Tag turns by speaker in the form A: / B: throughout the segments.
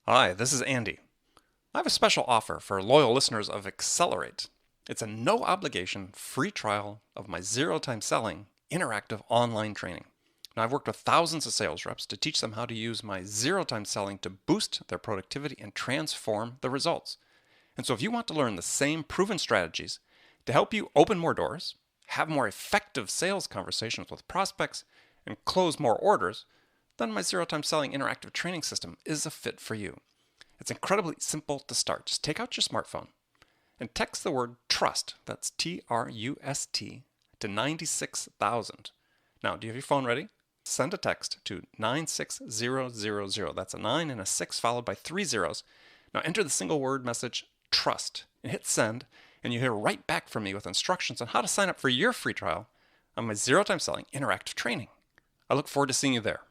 A: Hi, this is Andy. I have a special offer for loyal listeners of Accelerate. It's a no obligation free trial of my zero time selling interactive online training. Now, I've worked with thousands of sales reps to teach them how to use my zero time selling to boost their productivity and transform the results. And so, if you want to learn the same proven strategies to help you open more doors, have more effective sales conversations with prospects, and close more orders, then my zero time selling interactive training system is a fit for you. It's incredibly simple to start. Just take out your smartphone and text the word trust, that's TRUST, to 96000. Now, do you have your phone ready? Send a text to 96000. That's a 9 and a 6 followed by 3 zeros. Now enter the single word message trust and hit send, and you hear right back from me with instructions on how to sign up for your free trial on my zero time selling interactive training. I look forward to seeing you there.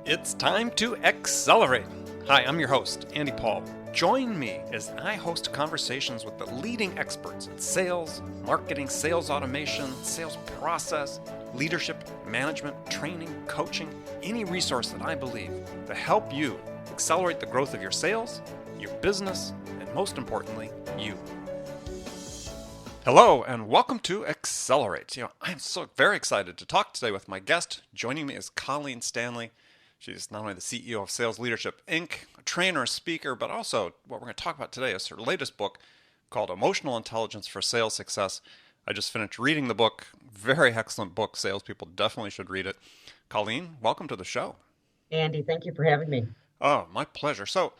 A: It's time to accelerate. Hi, I'm your host, Andy Paul. Join me as I host conversations with the leading experts in sales, marketing, sales automation, sales process, leadership, management, training, coaching, any resource that I believe to help you accelerate the growth of your sales, your business, and most importantly, you. Hello, and welcome to Accelerate. I'm so very excited to talk today with my guest. Joining me is Colleen Stanley. She's not only the CEO of Sales Leadership Inc., a trainer, speaker, but also what we're going to talk about today is her latest book called Emotional Intelligence for Sales Success. I just finished reading the book. Very excellent book. Salespeople definitely should read it. Colleen, welcome to the show.
B: Andy, thank you for having me.
A: Oh, my pleasure. So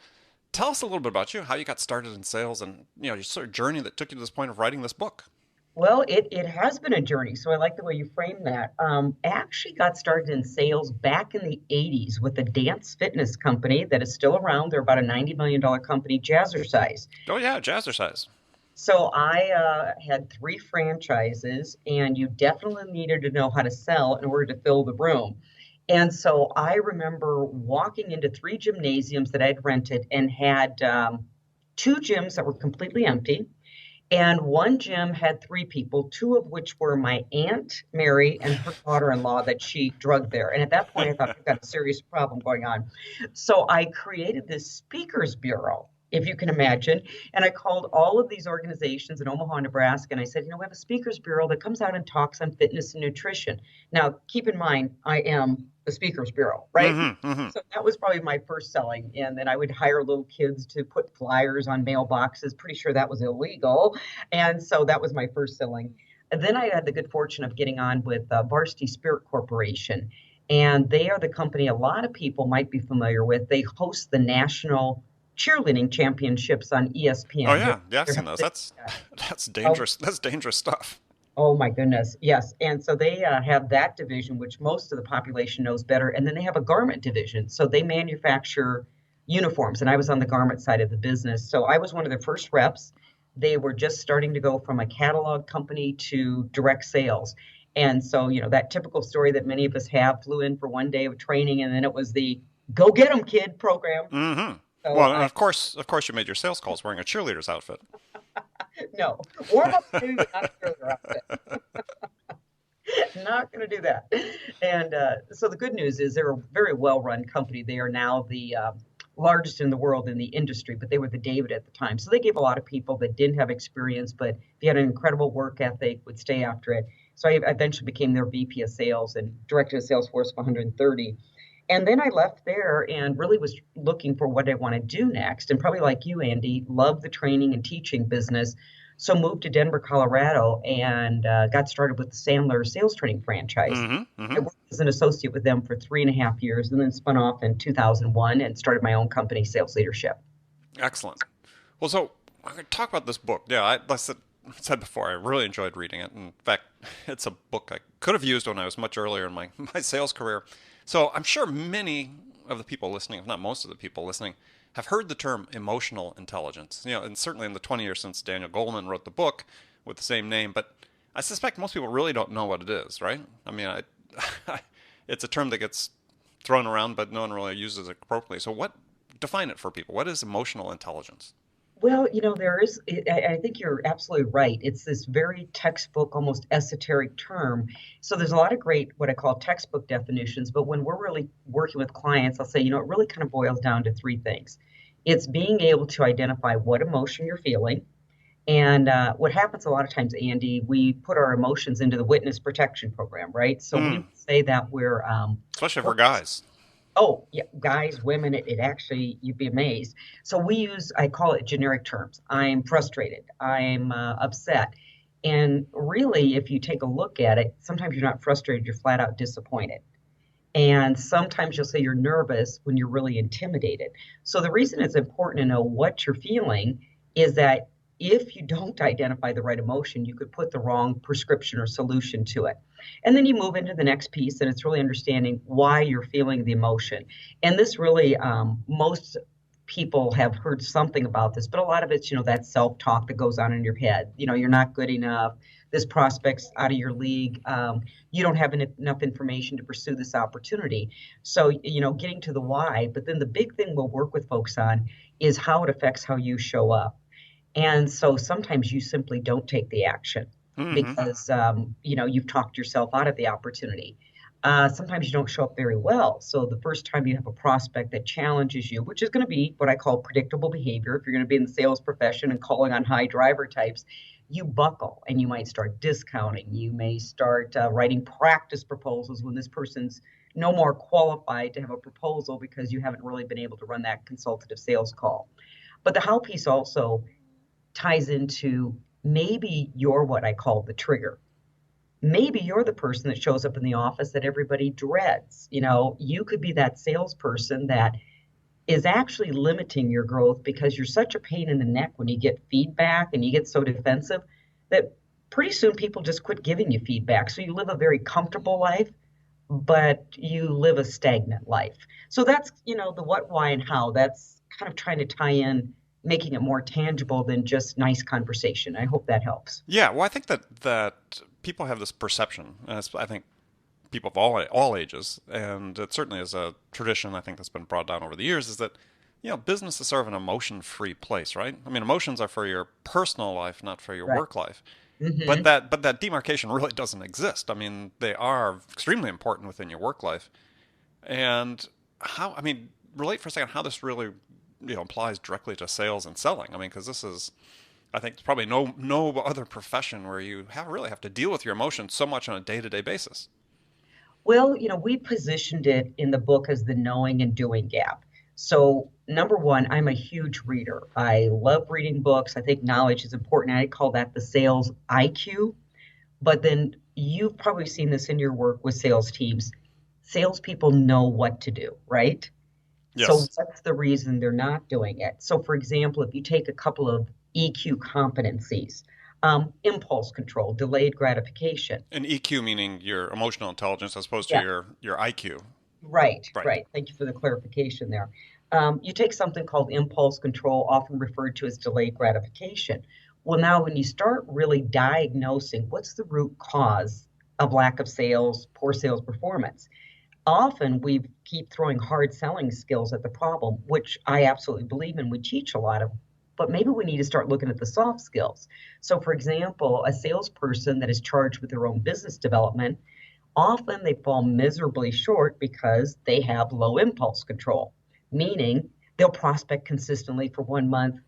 A: tell us a little bit about you, how you got started in sales, and your sort of journey that took you to this point of writing this book.
B: Well, it has been a journey, so I like the way you frame that. I actually got started in sales back in the 80s with a dance fitness company that is still around. They're about a $90 million company, Jazzercise.
A: Oh yeah, Jazzercise.
B: So I had three franchises, and you definitely needed to know how to sell in order to fill the room. And so I remember walking into three gymnasiums that I'd rented and had two gyms that were completely empty. And one gym had three people, two of which were my Aunt Mary and her daughter-in-law that she drugged there. And at that point, I thought, we've got a serious problem going on. So I created this speakers bureau, if you can imagine. And I called all of these organizations in Omaha, Nebraska, and I said, we have a speakers bureau that comes out and talks on fitness and nutrition. Now, keep in mind, I am the speakers bureau, right?
A: Mm-hmm, mm-hmm.
B: So that was probably my first selling. And then I would hire little kids to put flyers on mailboxes. Pretty sure that was illegal. And so that was my first selling. And then I had the good fortune of getting on with Varsity Spirit Corporation. And they are the company a lot of people might be familiar with. They host the national cheerleading championships on
A: Oh
B: ESPN.
A: yeah, yeah, I've seen those. That's dangerous. That's dangerous stuff.
B: Oh my goodness. Yes. And so they have that division, which most of the population knows better. And then they have a garment division. So they manufacture uniforms. And I was on the garment side of the business. So I was one of their first reps. They were just starting to go from a catalog company to direct sales. And so, that typical story that many of us have, flew in for one day of training, and then it was the go get 'em kid program.
A: Mm-hmm.
B: So
A: Well, and of course, you made your sales calls wearing a cheerleader's outfit.
B: no, warm up to not further outfit. Not going to do that. And so the good news is they're a very well-run company. They are now the largest in the world in the industry, but they were the David at the time. So they gave a lot of people that didn't have experience, but if you had an incredible work ethic, would stay after it. So I eventually became their VP of sales and director of sales force of 130. And then I left there and really was looking for what I want to do next. And probably like you, Andy, love the training and teaching business. So moved to Denver, Colorado, and got started with the Sandler sales training franchise.
A: Mm-hmm.
B: I
A: Mm-hmm.
B: worked as an associate with them for 3.5 years and then spun off in 2001 and started my own company, Sales Leadership.
A: Excellent. Well, so I'm going to talk about this book. Yeah, like I said before, I really enjoyed reading it. In fact, it's a book I could have used when I was much earlier in my sales career. So I'm sure many of the people listening, if not most of the people listening, have heard the term emotional intelligence. And certainly in the 20 years since Daniel Goleman wrote the book with the same name, but I suspect most people really don't know what it is, right? I mean, it's a term that gets thrown around, but no one really uses it appropriately. So define it for people. What is emotional intelligence?
B: Well, there is, I think you're absolutely right. It's this very textbook, almost esoteric term. So there's a lot of great, what I call textbook definitions. But when we're really working with clients, I'll say, it really kind of boils down to three things. It's being able to identify what emotion you're feeling. And what happens a lot of times, Andy, we put our emotions into the witness protection program, right? So we
A: Hmm.
B: would say that
A: Especially if
B: we're
A: we're guys.
B: Oh, yeah, guys, women, it actually, you'd be amazed. So we use, I call it generic terms. I'm frustrated. I'm upset. And really, if you take a look at it, sometimes you're not frustrated, you're flat out disappointed. And sometimes you'll say you're nervous when you're really intimidated. So the reason it's important to know what you're feeling is that if you don't identify the right emotion, you could put the wrong prescription or solution to it. And then you move into the next piece, and it's really understanding why you're feeling the emotion. And this really, most people have heard something about this, but a lot of it's, that self-talk that goes on in your head. You're not good enough. This prospect's out of your league. You don't have enough information to pursue this opportunity. So, getting to the why, but then the big thing we'll work with folks on is how it affects how you show up. And so sometimes you simply don't take the action
A: Hmm.
B: because, you've talked yourself out of the opportunity. Sometimes you don't show up very well. So the first time you have a prospect that challenges you, which is going to be what I call predictable behavior, if you're going to be in the sales profession and calling on high driver types, you buckle and you might start discounting. You may start writing practice proposals when this person's no more qualified to have a proposal because you haven't really been able to run that consultative sales call. But the how piece also ties into maybe you're what I call the trigger. Maybe you're the person that shows up in the office that everybody dreads. You could be that salesperson that is actually limiting your growth because you're such a pain in the neck when you get feedback and you get so defensive that pretty soon people just quit giving you feedback. So you live a very comfortable life, but you live a stagnant life. So that's, the what, why, and how. That's kind of trying to tie in, making it more tangible than just nice conversation. I hope that helps.
A: Yeah, well, I think that people have this perception, and I think people of all ages, and it certainly is a tradition I think that's been brought down over the years, is that business is sort of an emotion-free place, right? I mean, emotions are for your personal life, not for your
B: Right.
A: work life. But
B: Hmm.
A: that demarcation really doesn't exist. I mean, they are extremely important within your work life. And how, I mean, relate for a second how this really, applies directly to sales and selling. I mean, because this is, I think, there's probably no other profession where you really have to deal with your emotions so much on a day-to-day basis.
B: Well, we positioned it in the book as the knowing and doing gap. So, number one, I'm a huge reader. I love reading books. I think knowledge is important. I call that the sales IQ. But then you've probably seen this in your work with sales teams. Salespeople know what to do, right? So
A: Yes.
B: what's the reason they're not doing it? So, for example, if you take a couple of EQ competencies, impulse control, delayed gratification.
A: And EQ meaning your emotional intelligence as opposed to
B: Yeah,
A: your IQ.
B: right,
A: Right.
B: right. Thank you for the clarification there. You take something called impulse control, often referred to as delayed gratification. Well, now when you start really diagnosing what's the root cause of lack of sales, poor sales performance, often we keep throwing hard selling skills at the problem, which I absolutely believe in. We teach a lot of, but maybe we need to start looking at the soft skills. So, for example, a salesperson that is charged with their own business development, often they fall miserably short because they have low impulse control, meaning they'll prospect consistently for 1 month,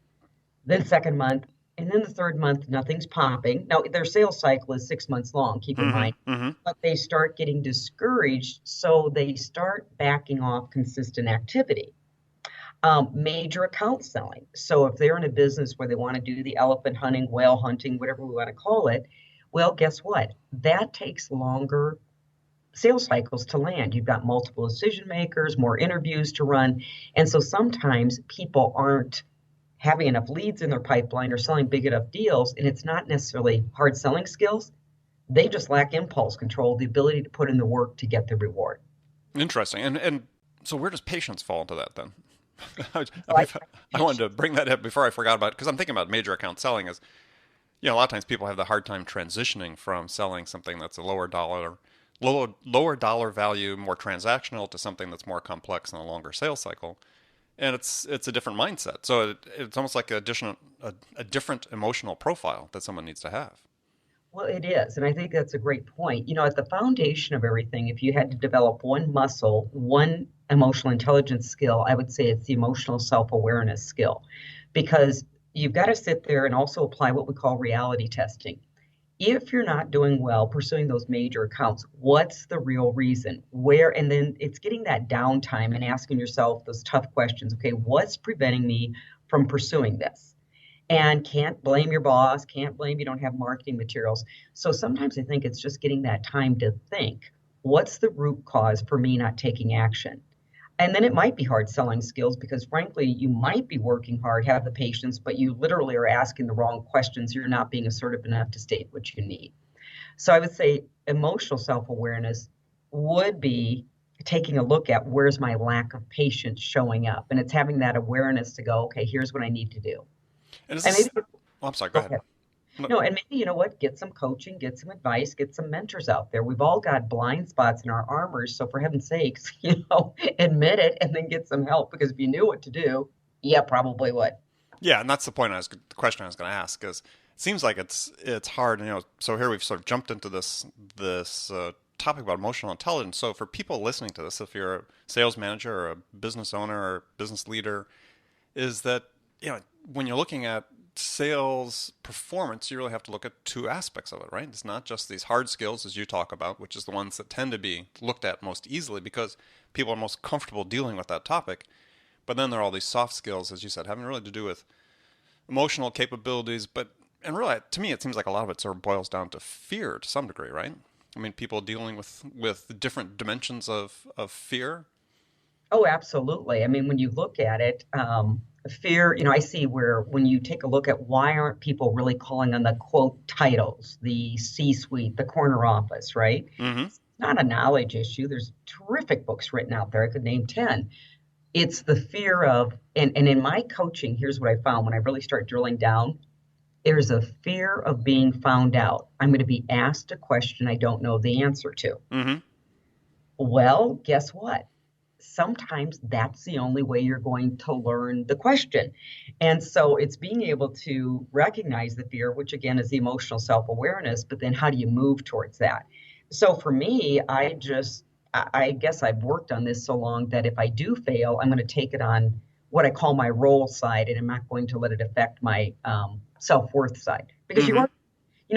B: then second month, and then the third month, nothing's popping. Now, their sales cycle is 6 months long, keep in
A: Mm-hmm.
B: mind,
A: Mm-hmm.
B: but they start getting discouraged, so they start backing off consistent activity. Major account selling. So if they're in a business where they want to do the elephant hunting, whale hunting, whatever we want to call it, well, guess what? That takes longer sales cycles to land. You've got multiple decision makers, more interviews to run. And so sometimes people aren't having enough leads in their pipeline or selling big enough deals. And it's not necessarily hard selling skills. They just lack impulse control, the ability to put in the work to get the reward.
A: Interesting. And so where does patience fall into that then?
B: So I,
A: I wanted to bring that up before I forgot about it because I'm thinking about major account selling as a lot of times people have the hard time transitioning from selling something that's a lower dollar value, more transactional to something that's more complex and a longer sales cycle. and it's a different mindset. So it's almost like a different emotional profile that someone needs to have.
B: Well, it is. And I think that's a great point. At the foundation of everything, if you had to develop one muscle, one emotional intelligence skill, I would say it's the emotional self-awareness skill, because you've got to sit there and also apply what we call reality testing. If you're not doing well pursuing those major accounts, what's the real reason? Where, and then it's getting that downtime and asking yourself those tough questions. Okay, what's preventing me from pursuing this? And can't blame your boss, can't blame you don't have marketing materials. So sometimes I think it's just getting that time to think, what's the root cause for me not taking action? And then it might be hard selling skills because frankly, you might be working hard, have the patience, but you literally are asking the wrong questions. You're not being assertive enough to state what you need. So I would say emotional self-awareness would be taking a look at where's my lack of patience showing up. And it's having that awareness to go, okay, here's what I need to do.
A: And is
B: And
A: this?
B: maybe
A: Oh, I'm sorry. Go
B: go
A: ahead.
B: ahead.
A: No,
B: No, and maybe you know what? Get some coaching, get some advice, get some mentors out there. We've all got blind spots in our armors, so for heaven's sakes, admit it and then get some help. Because if you knew what to do, yeah, probably would.
A: yeah, and that's the point. The question I was going to ask is, it seems like it's hard. So here we've sort of jumped into this topic about emotional intelligence. So for people listening to this, if you're a sales manager or a business owner or business leader, is that when you're looking at sales performance, you really have to look at two aspects of it, right? It's not just these hard skills as you talk about, which is the ones that tend to be looked at most easily because people are most comfortable dealing with that topic. But then there are all these soft skills, as you said, having really to do with emotional capabilities. And really, to me, it seems like a lot of it sort of boils down to fear to some degree, right? I mean, people dealing with different dimensions of fear.
B: Oh, absolutely. I mean, when you look at it, fear, I see where when you take a look at why aren't people really calling on the quote titles, the C-suite, the corner office, right?
A: Mm-hmm.
B: It's not a knowledge issue. There's terrific books written out there. I could name 10. It's the fear of, and in my coaching, here's what I found when I really start drilling down. There's a fear of being found out. I'm going to be asked a question I don't know the answer to.
A: Mm-hmm.
B: Well, guess what? Sometimes that's the only way you're going to learn the question. And so it's being able to recognize the fear, which again is the emotional self awareness, but then how do you move towards that? So for me, I guess I've worked on this so long that if I do fail, I'm going to take it on what I call my role side, and I'm not going to let it affect my self worth side. Because
A: Mm-hmm.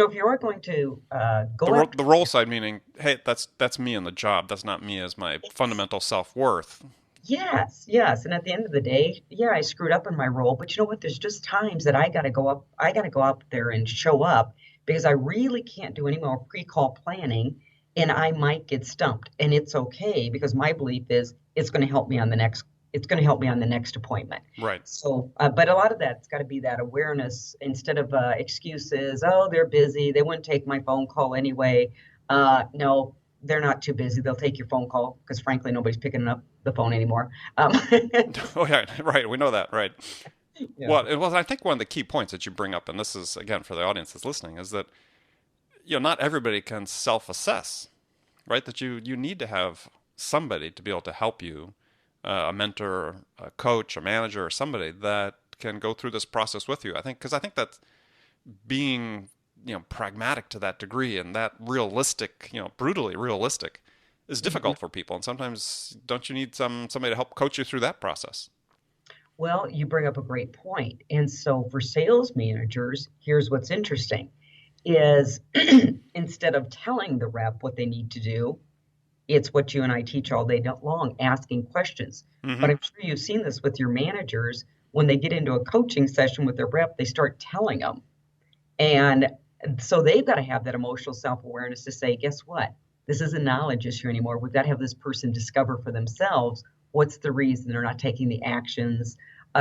B: if you are going to
A: The
B: go after.
A: the role side meaning, hey, that's me in the job. That's not me as my fundamental self worth.
B: Yes, yes. And at the end of the day, yeah, I screwed up in my role, but you know what? There's just times that I got to go up there and show up because I really can't do any more pre-call planning and I might get stumped. And it's okay because my belief is it's going to help me on the next appointment.
A: Right.
B: So, but a lot of that's got to be that awareness instead of excuses. Oh, they're busy. They wouldn't take my phone call anyway. No, they're not too busy. They'll take your phone call because frankly, nobody's picking up the phone anymore.
A: Oh yeah, right. We know that, right?
B: Yeah.
A: Well, I think one of the key points that you bring up, and this is again for the audience that's listening, is that not everybody can self-assess, right? That you need to have somebody to be able to help you, a mentor, a coach, a manager, or somebody that can go through this process with you. I think that being pragmatic to that degree and that realistic, brutally realistic, is
B: Mhm.
A: difficult for people. And sometimes don't you need somebody to help coach you through that process?
B: Well, you bring up a great point. And so for sales managers, here's what's interesting is instead of telling the rep what they need to do, it's what you and I teach all day long, asking questions. But
A: Mm-hmm.
B: I'm sure you've seen this with your managers. When they get into a coaching session with their rep, they start telling them. And so they've got to have that emotional self awareness to say, guess what? This isn't a knowledge issue anymore. We've got to have this person discover for themselves what's the reason they're not taking the actions,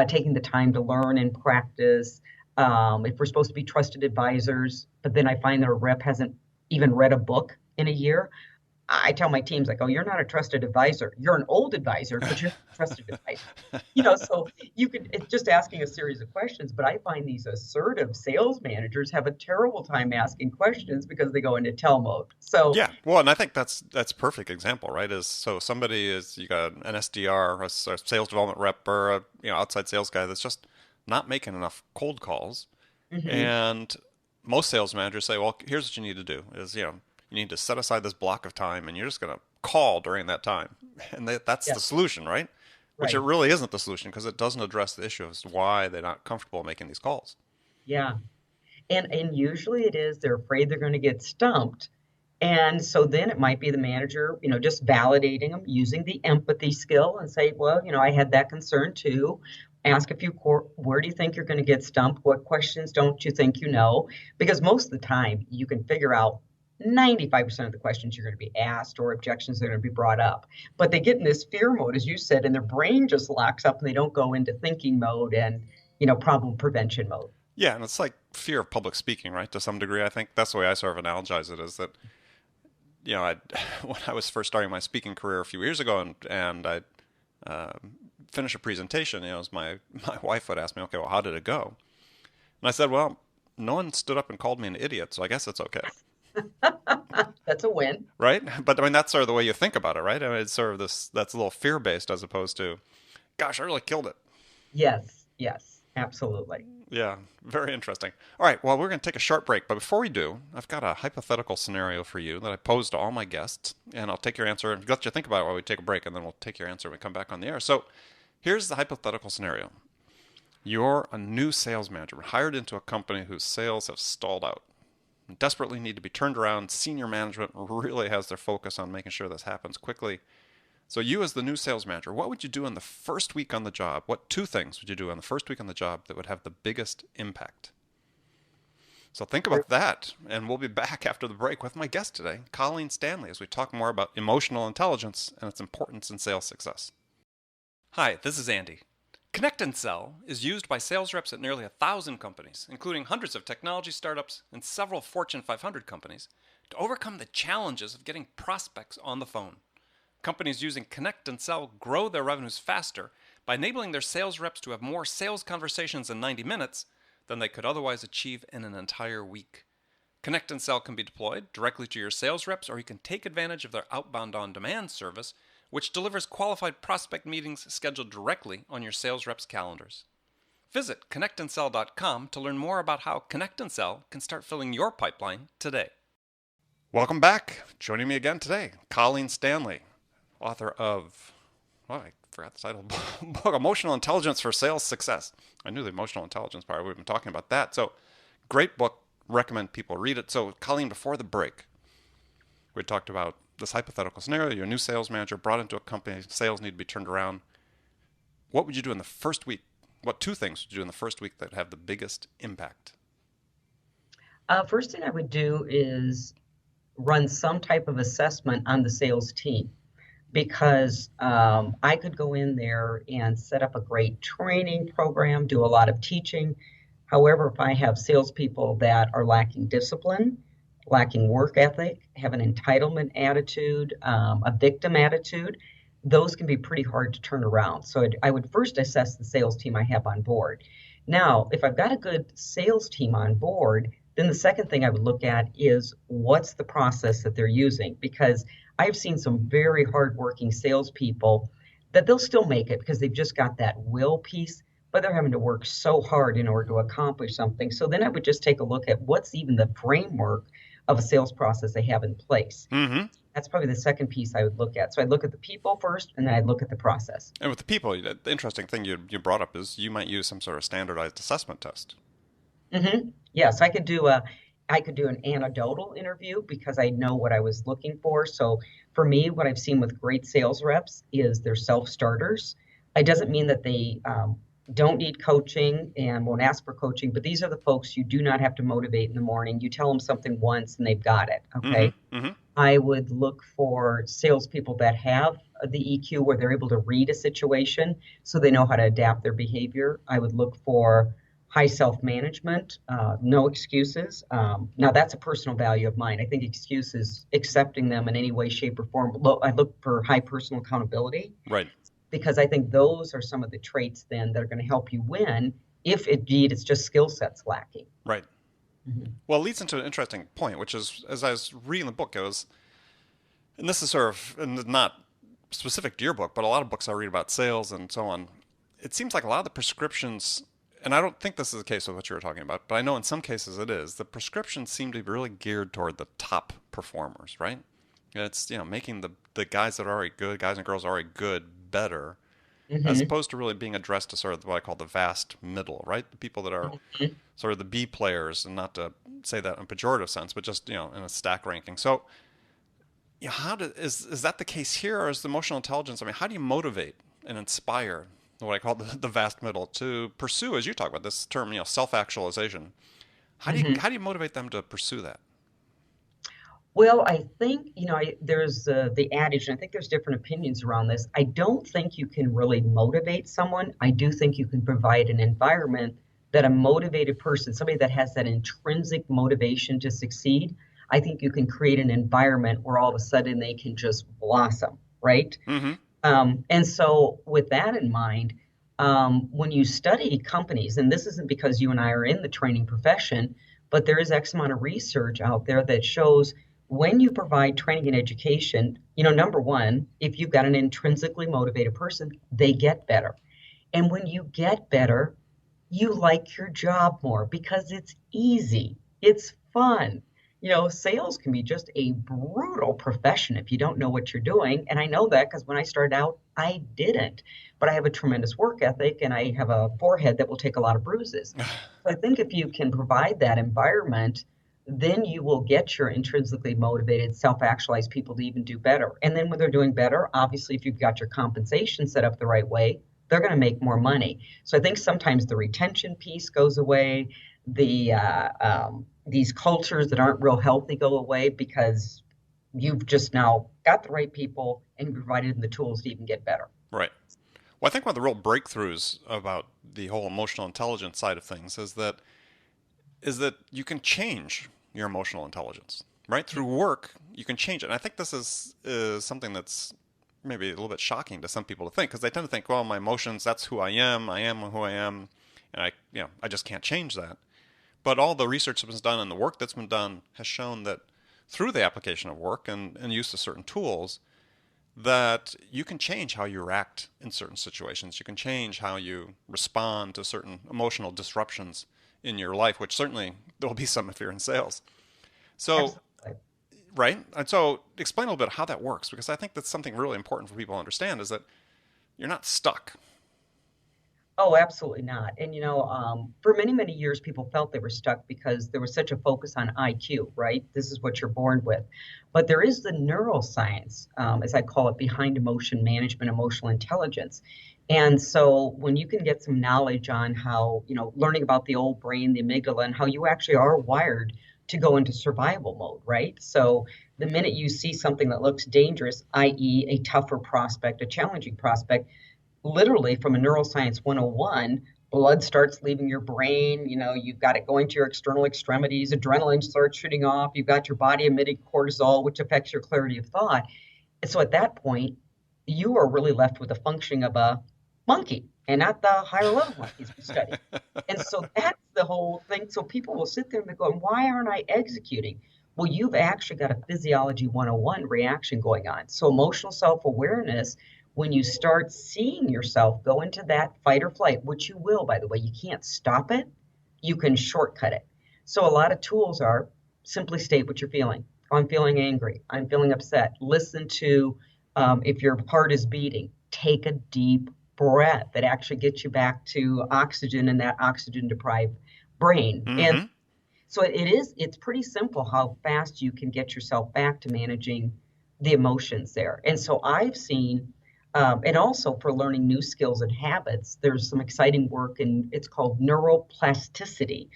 B: taking the time to learn and practice. If we're supposed to be trusted advisors, but then I find that a rep hasn't even read a book in a year, I tell my teams, like, oh, you're not a trusted advisor. You're an old advisor, but you're not a trusted advisor. So you could, it's just asking a series of questions. But I find these assertive sales managers have a terrible time asking questions because they go into tell mode. So,
A: Yeah, well, and I think that's perfect example, right? Is so somebody is you got an SDR, a sales development rep, or a outside sales guy that's just not making enough cold calls,
B: mhm,
A: and most sales managers say, well, here's what you need to do: is you need to set aside this block of time, and you're just going to call during that time, and that's the
B: yes,
A: solution, right? Which it
B: right.
A: really isn't the solution because it doesn't address the issue as to why they're not comfortable making these calls.
B: Yeah. And usually it is they're afraid they're going to get stumped. And so then it might be the manager, just validating them, using the empathy skill and say, well, I had that concern too. Ask a few, where do you think you're going to get stumped? What questions don't you think you know? Because most of the time you can figure out 95% of the questions you're going to be asked or objections that are going to be brought up. But they get in this fear mode, as you said, and their brain just locks up and they don't go into thinking mode and, problem prevention mode.
A: Yeah, and it's like fear of public speaking, right? To some degree, I think that's the way I sort of analogize it. Is that I when I was first starting my speaking career a few years ago, and I uh, finish a presentation, as my wife would ask me, okay, well, how did it go? And I said, well, no one stood up and called me an idiot, so I guess it's okay,
B: That's a win.
A: right? But I mean, that's sort of the way you think about it, right? I mean, it's sort of that's a little fear based as opposed to, gosh, I really killed it.
B: Yes, yes, absolutely.
A: Yeah, very interesting. All right, well, we're going to take a short break, but before we do, I've got a hypothetical scenario for you that I pose to all my guests, and I'll take your answer and let you think about it while we take a break, and then we'll take your answer when we come back on the air. So, here's the hypothetical scenario. You're a new sales manager hired into a company whose sales have stalled out and desperately need to be turned around. Senior management really has their focus on making sure this happens quickly. So you as the new sales manager, what would you do in the first week on the job? What two things would you do in the first week on the job that would have the biggest impact? So think about that, and we'll be back after the break with my guest today, Colleen Stanley, as we talk more about emotional intelligence and its importance in sales success. Hi, this is Andy. Connect and Sell is used by sales reps at nearly 1,000 companies, including hundreds of technology startups and several Fortune 500 companies, to overcome the challenges of getting prospects on the phone. Companies using Connect and Sell grow their revenues faster by enabling their sales reps to have more sales conversations in 90 minutes than they could otherwise achieve in an entire week. Connect and Sell can be deployed directly to your sales reps, or you can take advantage of their outbound on-demand service, which delivers qualified prospect meetings scheduled directly on your sales reps' calendars. Visit connectandsell.com to learn more about how Connect and Sell can start filling your pipeline today. Welcome back. Joining me again today, Colleen Stanley, author of, well, I forgot the title, book, Emotional Intelligence for Sales Success. I knew the emotional intelligence part. We've been talking about that. So, great book. Recommend people read it. So, Colleen, before the break, we talked about this hypothetical scenario. You're a new sales manager brought into a company. Sales need to be turned around. What would you do in the first week? What two things would you do in the first week that have the biggest impact?
B: First thing I would do is run some type of assessment on the sales team because I could go in there and set up a great training program, do a lot of teaching. However, if I have salespeople that are lacking discipline, lacking work ethic, have an entitlement attitude, a victim attitude, those can be pretty hard to turn around. So I would first assess the sales team I have on board. Now, if I've got a good sales team on board, then the second thing I would look at is what's the process that they're using? Because I've seen some very hardworking salespeople that they'll still make it because they've just got that will piece, but they're having to work so hard in order to accomplish something. So then I would just take a look at what's even the framework of a sales process they have in place.
A: Mm-hmm.
B: That's probably the second piece I would look at. So I'd look at the people first, and then I'd look at the process.
A: And with the people, the interesting thing you brought up is you might use some sort of standardized assessment test.
B: Yes, I could do an anecdotal interview because I know what I was looking for. So for me, what I've seen with great sales reps is they're self-starters. It doesn't mean that they don't need coaching and won't ask for coaching, but these are the folks you do not have to motivate in the morning. You tell them something once and they've got it. Okay.
A: Mm-hmm. Mm-hmm.
B: I would look for salespeople that have the EQ where they're able to read a situation so they know how to adapt their behavior. I would look for high self-management, no excuses. Now that's a personal value of mine. I think excuses, accepting them in any way, shape, or form. I look for high personal accountability
A: Right.
B: because I think those are some of the traits then that are going to help you win if indeed it's just skill sets lacking.
A: Right.
B: Mhm.
A: Well, it leads into an interesting point, which is as I was reading the book, and this is sort of and not specific to your book, but a lot of books I read about sales and so on. It seems like a lot of the prescriptions, and I don't think this is the case with what you were talking about, but I know in some cases it is. The prescriptions seem to be really geared toward the top performers, right? It's making the guys that are already good, guys and girls already good, better, as
B: Mhm.
A: opposed to really being addressed to sort of what I call the vast middle, right? The people that are
B: Mhm.
A: sort of the B players, and not to say that in a pejorative sense, but just in a stack ranking. So, is that the case here, or is the emotional intelligence? I mean, how do you motivate and inspire what I call the vast middle to pursue, as you talk about this term, self actualization?
B: Mhm.
A: How do you motivate them to pursue that?
B: Well, I think, there's the adage, and I think there's different opinions around this. I don't think you can really motivate someone. I do think you can provide an environment that a motivated person, somebody that has that intrinsic motivation to succeed, I think you can create an environment where all of a sudden they can just blossom, right?
A: Mm-hmm.
B: And so, with that in mind, when you study companies, and this isn't because you and I are in the training profession, but there is X amount of research out there that shows when you provide training and education, number one, if you've got an intrinsically motivated person, they get better. And when you get better, you like your job more because it's easy, it's fun. Sales can be just a brutal profession if you don't know what you're doing. And I know that because when I started out, I didn't. But I have a tremendous work ethic and I have a forehead that will take a lot of bruises. So I think if you can provide that environment, then you will get your intrinsically motivated, self actualized people to even do better. And then when they're doing better, obviously, if you've got your compensation set up the right way, they're going to make more money. So I think sometimes the retention piece goes away. These cultures that aren't real healthy go away because you've just now got the right people and provided them the tools to even get better.
A: Right. Well, I think one of the real breakthroughs about the whole emotional intelligence side of things is that you can change your emotional intelligence, right? Through work, you can change it. And I think this is something that's maybe a little bit shocking to some people to think, because they tend to think, well, my emotions, that's who I am. I am who I am. And I just can't change that. But all the research that's been done and the work that's been done has shown that through the application of work and use of certain tools, that you can change how you react in certain situations. You can change how you respond to certain emotional disruptions in your life, which certainly there will be some if you're in sales. So,
B: Absolutely.
A: right? And so explain a little bit how that works, because I think that's something really important for people to understand is that you're not stuck.
B: Oh, absolutely not. And for many, many years, people felt they were stuck because there was such a focus on IQ, right? This is what you're born with. But there is the neuroscience, as I call it, behind emotion management, emotional intelligence. And so when you can get some knowledge on how, learning about the old brain, the amygdala, and how you actually are wired to go into survival mode, right? So the minute you see something that looks dangerous, i.e., a tougher prospect, a challenging prospect, literally from a neuroscience 101, blood starts leaving your brain. You've got it going to your external extremities, adrenaline starts shooting off, you've got your body emitting cortisol, which affects your clarity of thought. And so at that point, you are really left with the functioning of a monkey and not the higher level monkeys we study. And so that's the whole thing. So people will sit there and they go, why aren't I executing? Well, you've actually got a physiology 101 reaction going on. So emotional self-awareness, when you start seeing yourself go into that fight or flight, which you will, by the way, you can't stop it, you can shortcut it. So a lot of tools are simply state what you're feeling. I'm feeling angry. I'm feeling upset. Listen to if your heart is beating, take a deep breath that actually gets you back to oxygen in that oxygen deprived brain. And
A: Mm-hmm.
B: so it's pretty simple how fast you can get yourself back to managing the emotions there. And so I've seen, and also for learning new skills and habits, there's some exciting work and it's called neuroplasticity.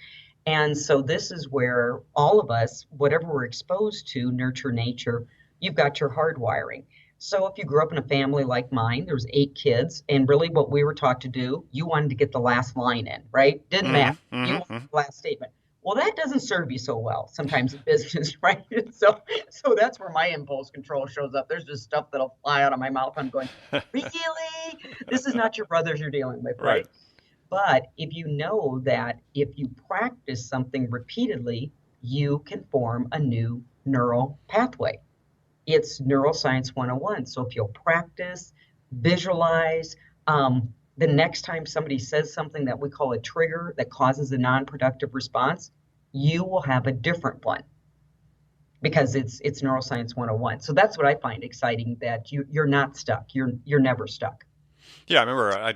B: And so this is where all of us, whatever we're exposed to, nurture nature, you've got your hardwiring. So if you grew up in a family like mine, there was 8 kids, and really what we were taught to do, you wanted to get the last line in, right? Didn't matter.
A: Mm-hmm,
B: You wanted
A: mm-hmm, mm-hmm.
B: the last statement. Well, that doesn't serve you so well sometimes in business, right? So that's where my impulse control shows up. There's just stuff that'll fly out of my mouth. I'm going, really? This is not your brothers you're dealing with,
A: Right.
B: right? But if you know that if you practice something repeatedly, you can form a new neural pathway. It's neuroscience 101. So if you'll practice, visualize, the next time somebody says something that we call a trigger that causes a non-productive response, you will have a different one because it's neuroscience 101. So that's what I find exciting, that you're not stuck. You're never stuck.
A: Yeah, I remember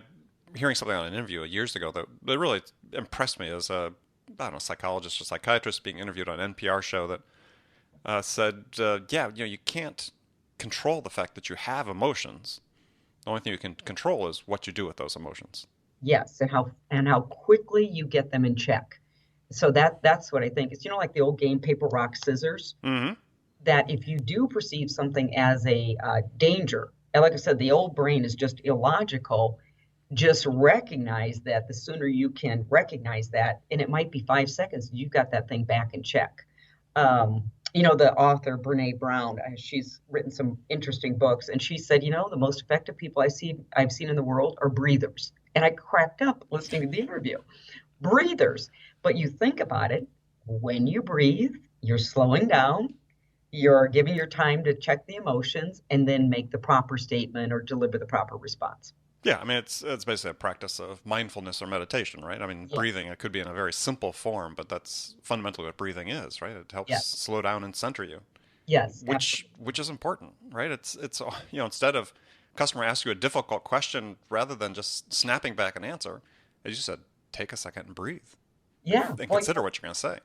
A: hearing something on an interview years ago that really impressed me as a, I don't know, psychologist or psychiatrist being interviewed on an NPR show that said, yeah, you can't control the fact that you have emotions. The only thing you can control is what you do with those emotions.
B: Yes, and how quickly you get them in check. So that's what I think. It's like the old game paper rock scissors,
A: Mm-hmm.
B: that if you do perceive something as a danger, and like I said, the old brain is just illogical. Just recognize that. The sooner you can recognize that, and it might be 5 seconds, you've got that thing back in check. The author Brene Brown, she's written some interesting books, and she said, the most effective people I've seen in the world are breathers. And I cracked up listening to the interview. Breathers. But you think about it, when you breathe, you're slowing down, you're giving your time to check the emotions, and then make the proper statement or deliver the proper response.
A: Yeah, I mean it's basically a practice of mindfulness or meditation, right? I mean,
B: Yes,
A: breathing, it could be in a very simple form, but that's fundamentally what breathing is, right? It helps
B: yes,
A: slow down and center you,
B: yes, absolutely.
A: which is important, right? It's instead of customer asks you a difficult question, rather than just snapping back an answer, as you said, take a second and breathe
B: Yeah.
A: and
B: Well,
A: consider what you're going to say.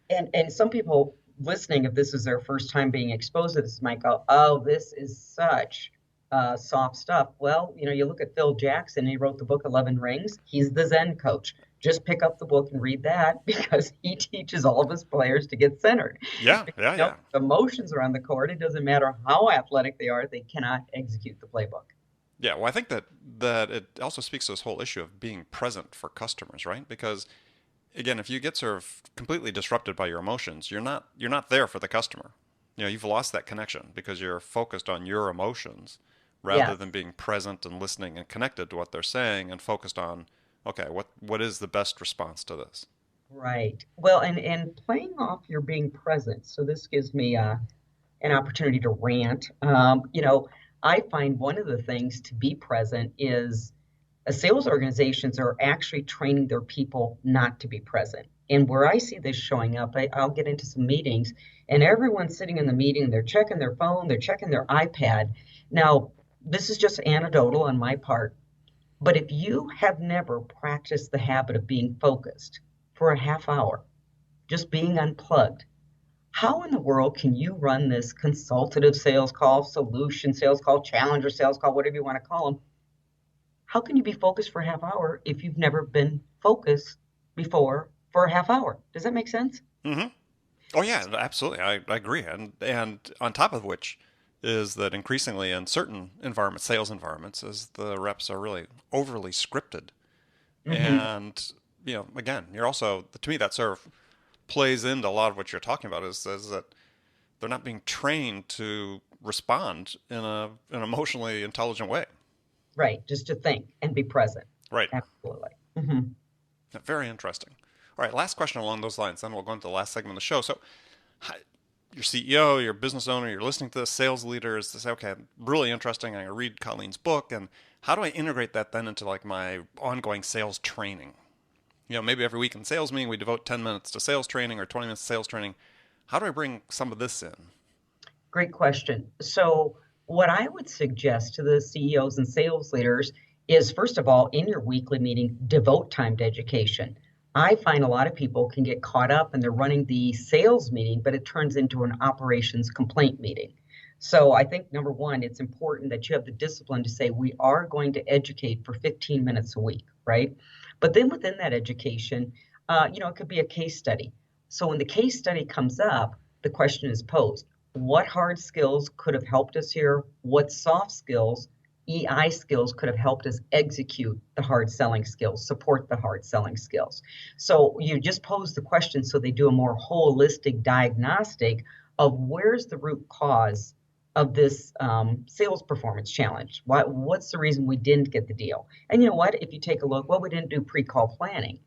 B: and some people listening, if this is their first time being exposed to this, might go, "Oh, this is such soft stuff." Well, you look at Phil Jackson. He wrote the book 11 Rings. He's the Zen coach. Just pick up the book and read that because he teaches all of his players to get centered.
A: Yeah,
B: Because,
A: yeah, yeah.
B: emotions are on the court. It doesn't matter how athletic they are; they cannot execute the playbook.
A: Yeah, well, I think that it also speaks to this whole issue of being present for customers, right? Because again, if you get sort of completely disrupted by your emotions, you're not there for the customer. You've lost that connection because you're focused on your emotions rather
B: Yes.
A: than being present and listening and connected to what they're saying and focused on, okay, what is the best response to this?
B: Right. Well, and playing off your being present. So this gives me an opportunity to rant. I find one of the things to be present is sales organizations are actually training their people not to be present. And where I see this showing up, I'll get into some meetings, and everyone's sitting in the meeting, they're checking their phone, they're checking their iPad. Now, this is just anecdotal on my part, but if you have never practiced the habit of being focused for a half hour, just being unplugged, how in the world can you run this consultative sales call, solution sales call, challenger sales call, whatever you want to call them? How can you be focused for a half hour if you've never been focused before for a half hour? Does that make sense?
A: Mm-hmm. Oh yeah, absolutely. I agree. And on top of which is that increasingly in certain environments, sales environments, is the reps are really overly scripted.
B: Hmm.
A: And again, you're also, to me, that sort of plays into a lot of what you're talking about is that they're not being trained to respond in an emotionally intelligent way.
B: Right. Just to think and be present.
A: Right.
B: Absolutely. Hmm.
A: Very interesting. All right, last question along those lines. Then we'll go into the last segment of the show. So, your CEO, your business owner, you're listening to the sales leaders to say, okay, really interesting. I'm going to read Colleen's book. And how do I integrate that then into like my ongoing sales training? Maybe every week in sales meeting, we devote 10 minutes to sales training or 20 minutes to sales training. How do I bring some of this in?
B: Great question. So, what I would suggest to the CEOs and sales leaders is, first of all, in your weekly meeting, devote time to education. I find a lot of people can get caught up and they're running the sales meeting, but it turns into an operations complaint meeting. So, I think number one, it's important that you have the discipline to say, we are going to educate for 15 minutes a week, right? But then within that education, it could be a case study. So, when the case study comes up, the question is posed, what hard skills could have helped us here, what soft skills, EI skills could have helped us execute the hard selling skills, support the hard selling skills. So you just pose the question so they do a more holistic diagnostic of where's the root cause of this sales performance challenge? What's the reason we didn't get the deal? And you know what? If you take a look, well, we didn't do pre-call planning.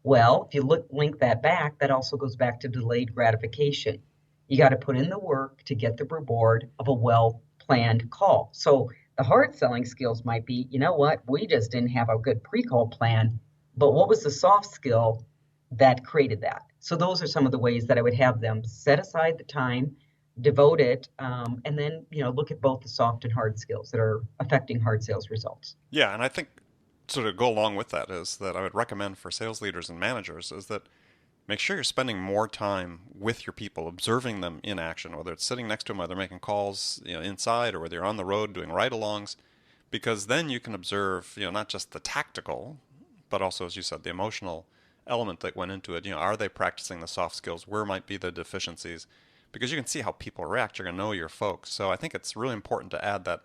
B: Well, if you link that back, that also goes back to delayed gratification. You got to put in the work to get the reward of a well-planned call. So the hard selling skills might be, you know what, we just didn't have a good pre-call plan, but what was the soft skill that created that? So those are some of the ways that I would have them set aside the time, devote it, and then look at both the soft and hard skills that are affecting hard sales results.
A: Yeah, and I think sort of go along with that is that I would recommend for sales leaders and managers is that make sure you're spending more time with your people, observing them in action, whether it's sitting next to them, whether they're making calls, inside, or whether you're on the road doing ride-alongs, because then you can observe, not just the tactical, but also, as you said, the emotional element that went into it. Are they practicing the soft skills? Where might be the deficiencies? Because you can see how people react. You're going to know your folks. So I think it's really important to add that,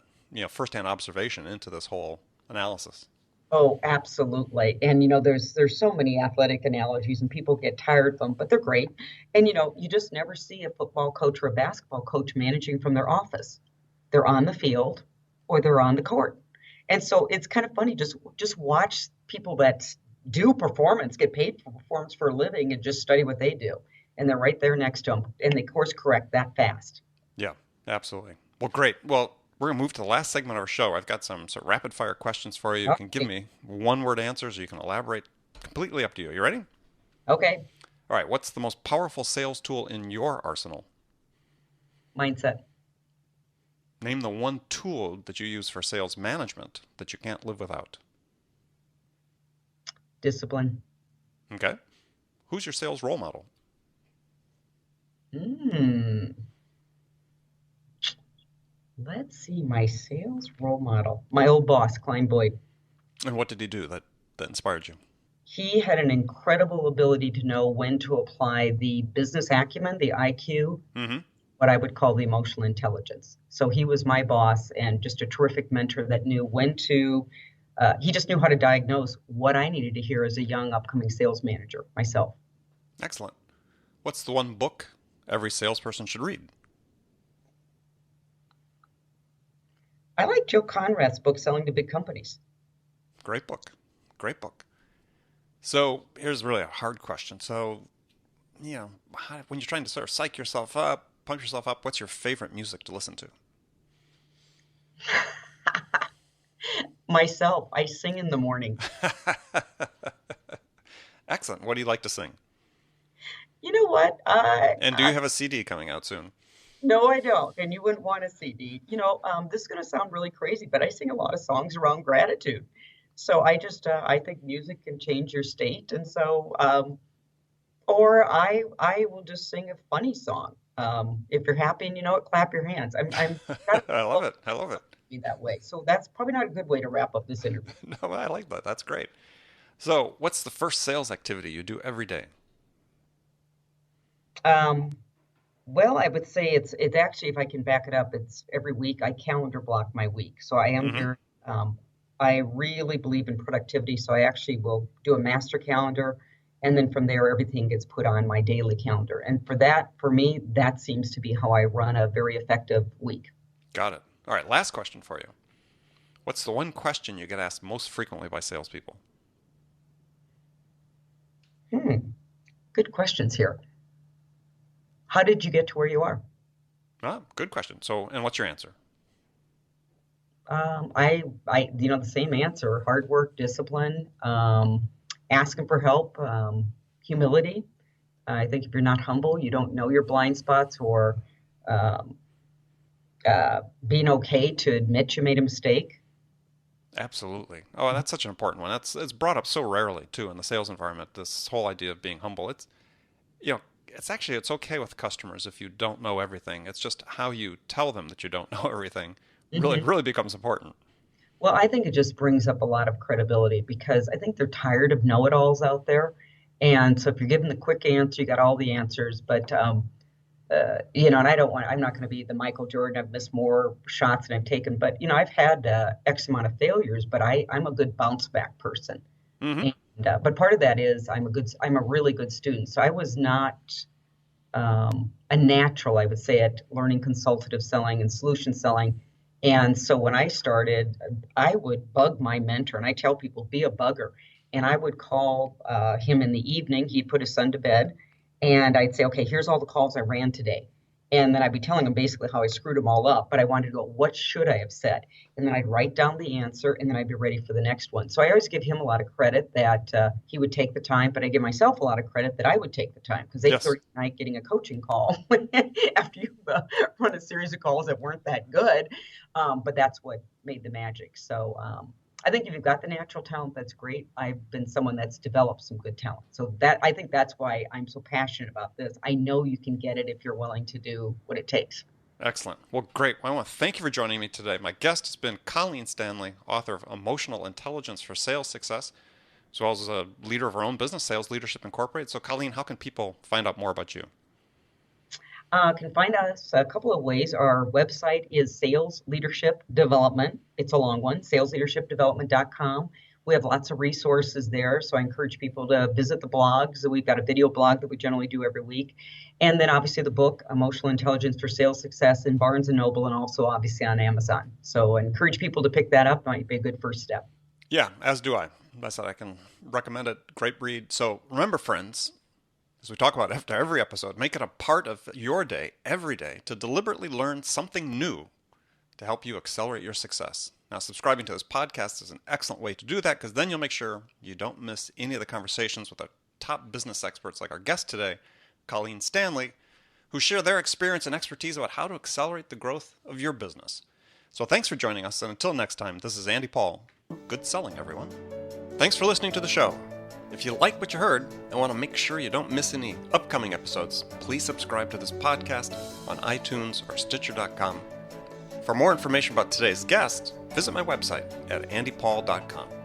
A: firsthand observation into this whole analysis.
B: Oh, absolutely. And there's so many athletic analogies and people get tired of them, but they're great. And you just never see a football coach or a basketball coach managing from their office. They're on the field or they're on the court. And so it's kind of funny, just watch people that do performance, get paid for performance for a living and just study what they do. And they're right there next to them and they course correct that fast.
A: Yeah, absolutely. Well, great. Well, we're going to move to the last segment of our show. I've got some sort of rapid fire questions for you. You can give
B: Okay.
A: me one word answers or you can elaborate. Completely up to you. You ready?
B: Okay.
A: All right. What's the most powerful sales tool in your arsenal?
B: Mindset.
A: Name the one tool that you use for sales management that you can't live without.
B: Discipline.
A: Okay. Who's your sales role model?
B: Hmm. Let's see, my sales role model. My old boss, Klein Boyd.
A: And what did he do that inspired you?
B: He had an incredible ability to know when to apply the business acumen, the IQ,
A: Mm-hmm.
B: what I would call the emotional intelligence. So he was my boss and just a terrific mentor that knew when to, he just knew how to diagnose what I needed to hear as a young upcoming sales manager myself.
A: Excellent. What's the one book every salesperson should read?
B: I like Joe Conrad's book, Selling to Big Companies.
A: Great book. Great book. So here's really a hard question. So, when you're trying to sort of psych yourself up, pump yourself up, what's your favorite music to listen to?
B: Myself, I sing in the morning.
A: Excellent. What do you like to sing?
B: You know what?
A: And do you have a CD coming out soon?
B: No, I don't. And you wouldn't want a CD. This is going to sound really crazy, but I sing a lot of songs around gratitude. So I think music can change your state. And so, or I will just sing a funny song. If you're happy and you know it, clap your hands. I'm kind
A: I love
B: of
A: it. I love it.
B: be that way. So that's probably not a good way to wrap up this interview.
A: No, I like that. That's great. So, what's the first sales activity you do every day?
B: Um, well, I would say it's actually, if I can back it up, it's every week I calendar block my week. So I am
A: Mm-hmm.
B: very, I really believe in productivity. So I actually will do a master calendar. And then from there, everything gets put on my daily calendar. And for me, that seems to be how I run a very effective week.
A: Got it. All right, last question for you. What's the one question you get asked most frequently by salespeople?
B: Hmm, good questions here. How did you get to where you are?
A: Ah, good question. So, and what's your answer?
B: The same answer: hard work, discipline, asking for help, humility. I think if you're not humble, you don't know your blind spots, or um, being okay to admit you made a mistake.
A: Absolutely. Oh, that's such an important one. It's brought up so rarely too in the sales environment. This whole idea of being humble. It's okay with customers if you don't know everything. It's just how you tell them that you don't know everything really
B: hmm
A: really becomes important.
B: Well, I think it just brings up a lot of credibility because I think they're tired of know-it-alls out there. And so if you're giving the quick answer, you got all the answers. But and I'm not going to be the Michael Jordan. I've missed more shots than I've taken, but I've had X amount of failures, but I'm a good bounce back person.
A: Mm-hmm.
B: And but part of that is I'm a really good student. So I was not a natural, I would say, at learning consultative selling and solution selling. And so when I started, I would bug my mentor, and I tell people, be a bugger. And I would call him in the evening. He'd put his son to bed, and I'd say, okay, here's all the calls I ran today. And then I'd be telling him basically how I screwed them all up, but I wanted to go, what should I have said? And then I'd write down the answer, and then I'd be ready for the next one. So I always give him a lot of credit that he would take the time, but I give myself a lot of credit that I would take the time, because 8:30 at night getting a coaching call after you've run a series of calls that weren't that good, but that's what made the magic. So I think if you've got the natural talent, that's great. I've been someone that's developed some good talent. So I think that's why I'm so passionate about this. I know you can get it if you're willing to do what it takes.
A: Excellent. Well, great. Well, I want to thank you for joining me today. My guest has been Colleen Stanley, author of Emotional Intelligence for Sales Success, as well as a leader of her own business, Sales Leadership Incorporated. So, Colleen, how can people find out more about you?
B: Can find us a couple of ways. Our website is Sales Leadership Development. It's a long one, salesleadershipdevelopment.com. We have lots of resources there, so I encourage people to visit the blogs. We've got a video blog that we generally do every week. And then obviously the book, Emotional Intelligence for Sales Success, in Barnes & Noble, and also obviously on Amazon. So I encourage people to pick that up. Might be a good first step.
A: Yeah, as do I. I said I can recommend it. Great read. So remember, friends, as we talk about after every episode, make it a part of your day, every day, to deliberately learn something new to help you accelerate your success. Now, subscribing to this podcast is an excellent way to do that, because then you'll make sure you don't miss any of the conversations with our top business experts like our guest today, Colleen Stanley, who share their experience and expertise about how to accelerate the growth of your business. So thanks for joining us, and until next time, this is Andy Paul. Good selling, everyone. Thanks for listening to the show. If you like what you heard and want to make sure you don't miss any upcoming episodes, please subscribe to this podcast on iTunes or Stitcher.com. For more information about today's guest, visit my website at andypaul.com.